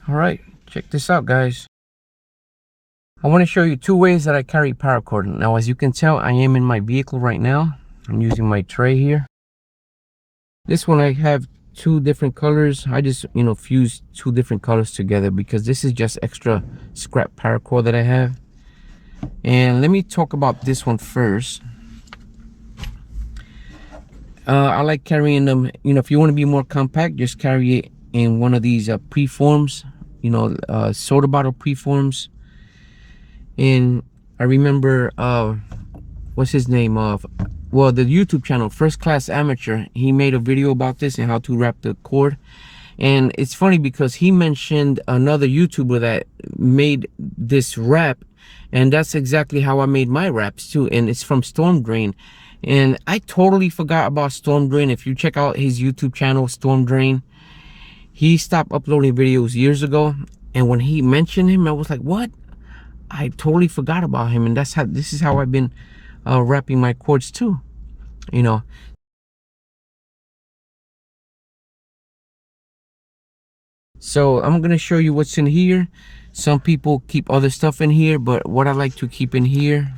All right, check this out, guys. I want to show you two ways that I carry paracord. Now, as you can tell, I am in my vehicle right now. I'm using my tray here. This one I have two different colors. I just, fused two different colors together because this is just extra scrap paracord that I have. And let me talk about this one first. I like carrying them, if you want to be more compact, just carry it in one of these preforms, soda bottle preforms. And I remember what's his name of the YouTube channel First Class Amateur, he made a video about this and how to wrap the cord. And it's funny because he mentioned another YouTuber that made this wrap, and that's exactly how I made my wraps too. And it's from Storm Drain, and I totally forgot about Storm Drain. If you check out his YouTube channel, Storm Drain, he stopped uploading videos years ago, and when he mentioned him, I was like, what? I totally forgot about him. And this is how I've been wrapping my cords too, So I'm gonna show you what's in here. Some people keep other stuff in here, but what I like to keep in here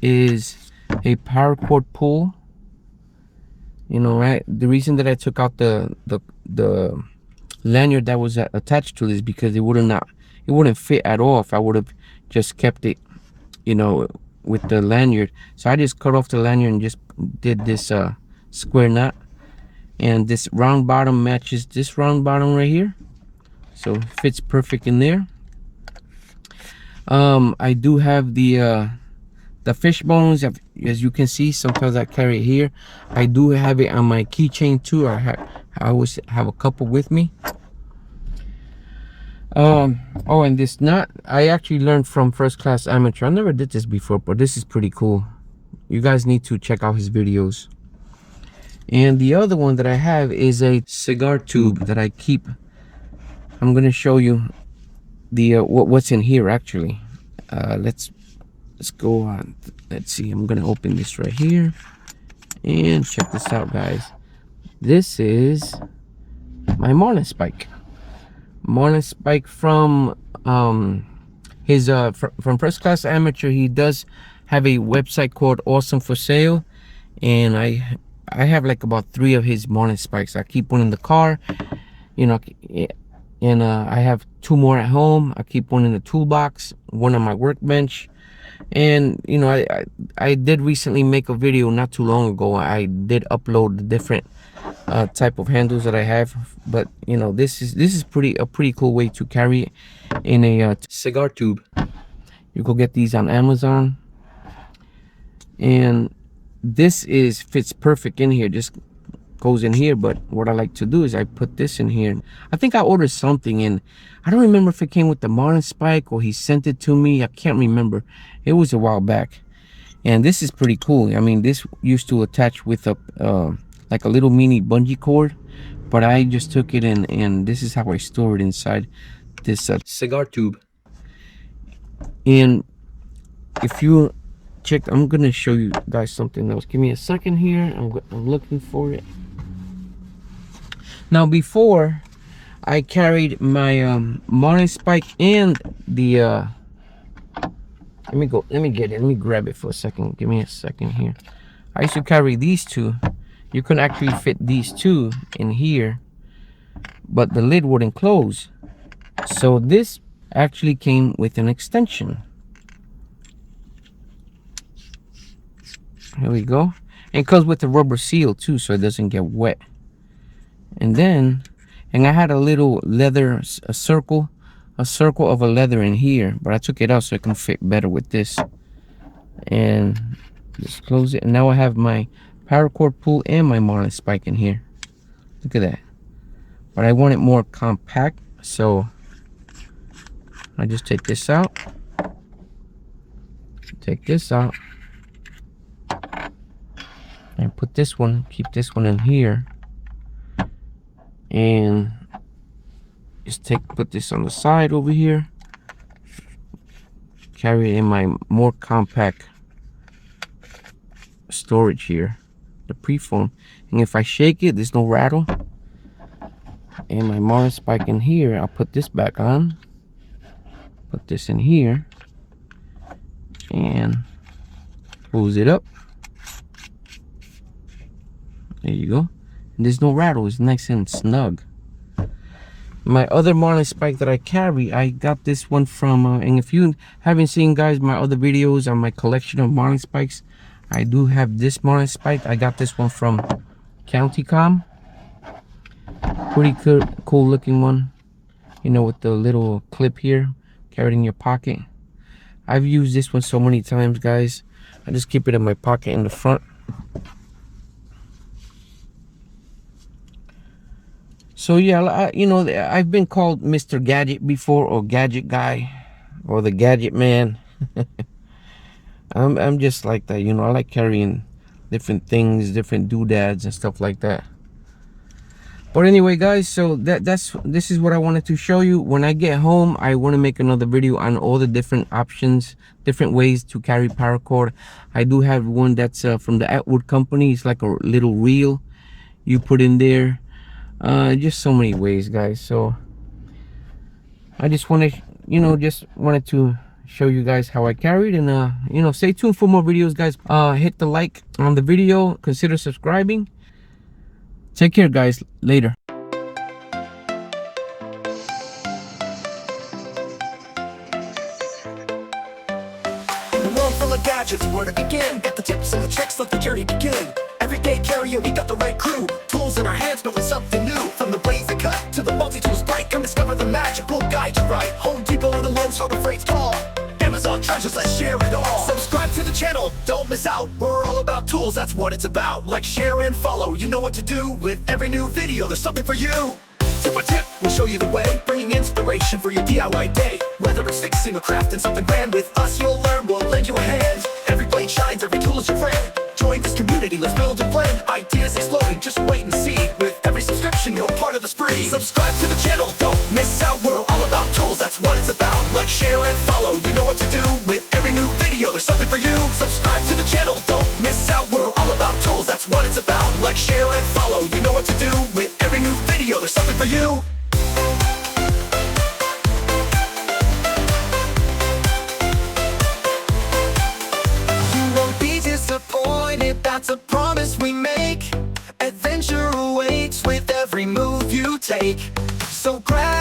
is a paracord pull. Right? The reason that I took out the lanyard that was attached to this, because it wouldn't fit at all if I would have just kept it, with the lanyard. So I just cut off the lanyard and just did this square knot, and this round bottom matches this round bottom right here, so it fits perfect in there. I do have the fish bones. As you can see, sometimes I carry it here. I do have it on my keychain too. I always have a couple with me. And this knot I actually learned from First Class Amateur. I never did this before, but this is pretty cool. You guys need to check out his videos. And the other one that I have is a cigar tube that I keep. I'm gonna show you the what's in here actually. Let's go on. Let's see. I'm gonna open this right here and check this out, guys. This is my Marlin Spike. Marlin Spike from his from First Class Amateur. He does have a website called Awesome for Sale, and I have like about 3 of his Marlin Spikes. I keep one in the car, and I have 2 more at home. I keep one in the toolbox, one on my workbench. And I did recently make a video not too long ago. I did upload the different type of handles that I have, but this is a pretty cool way to carry it in a cigar tube. You go get these on Amazon, and this fits perfect in here. Just goes in here. But what I like to do is I put this in here. I think I ordered something, and I don't remember if it came with the Marlin Spike or he sent it to me. I can't remember. It was a while back. And this is pretty cool. I mean, this used to attach with a like a little mini bungee cord, but I just took it and this is how I store it inside this cigar tube. And if you check, I'm gonna show you guys something else. Give me a second here. I'm looking for it. Now, before I carried my Marlin Spike and the let me get it. Let me grab it for a second. Give me a second here. I used to carry these two. You can actually fit these two in here, but the lid wouldn't close. So this actually came with an extension. Here we go. And it comes with a rubber seal too, so it doesn't get wet. And I had a little leather, a circle of a leather in here, but I took it out so it can fit better with this. And just close it. And now I have my paracord pull and my Marlin Spike in here. Look at that. But I want it more compact, so I just take this out. Take this out. And put this one, keep this one in here. And just put this on the side over here. Carry it in my more compact storage here, the preform. And if I shake it, there's no rattle. And my Marlin Spike in here. I'll put this back on. Put this in here. And close it up. There you go. And there's no rattle. It's nice and snug. My other Marlin Spike that I carry, I got this one from, and if you haven't seen, guys, my other videos on my collection of Marlin Spikes, I do have this Marlin Spike. I got this one from CountyComm. Pretty cool looking one. You know, with the little clip here, carried in your pocket. I've used this one so many times, guys. I just keep it in my pocket in the front. So yeah, you know, I've been called Mr. Gadget before, or Gadget Guy, or the Gadget Man. I'm just like that, you know. I like carrying different things, different doodads and stuff like that. But anyway, guys, so this is what I wanted to show you. When I get home, I want to make another video on all the different options, different ways to carry paracord. I do have one that's from the Atwood company. It's like a little reel you put in there. Just so many ways, guys. So I just wanted, you know, wanted to show you guys how I carried. And you know, stay tuned for more videos, guys. Hit the like on the video, consider subscribing. Take care, guys. Later. Full of gadgets, where to begin? Get the tips and the tricks, let the journey begin. Everyday carrier, we got the right crew. Tools in our hands, knowing something new. From the blaze that cut to the multi-tool Spike, come discover the magic. We'll guide you right. Home Depot or the Lowe's, Harbor Freight's call. Amazon treasures, let's share it all. Subscribe to the channel, don't miss out. We're all about tools, that's what it's about. Like, share, and follow, you know what to do. With every new video, there's something for you. Tip for tip, we'll show you the way, bringing inspiration for your DIY day. Whether it's fixing or crafting something grand, with us you'll learn, we'll lend you a hand. Every blade shines, every tool is your friend. Join this community, let's build and blend. Ideas exploding, just wait and see. With every subscription, you're part of the spree. Subscribe to the channel, don't miss out. We're all about tools, that's what it's about. Like, share, and follow, you know what to do. With every new video, there's something for you. Subscribe to the channel, don't miss out. We're all about tools, that's what it's about. Like, share, and follow, you know what to do. With every new video, there's something for you. Disappointed, that's a promise we make. Adventure awaits with every move you take. So grab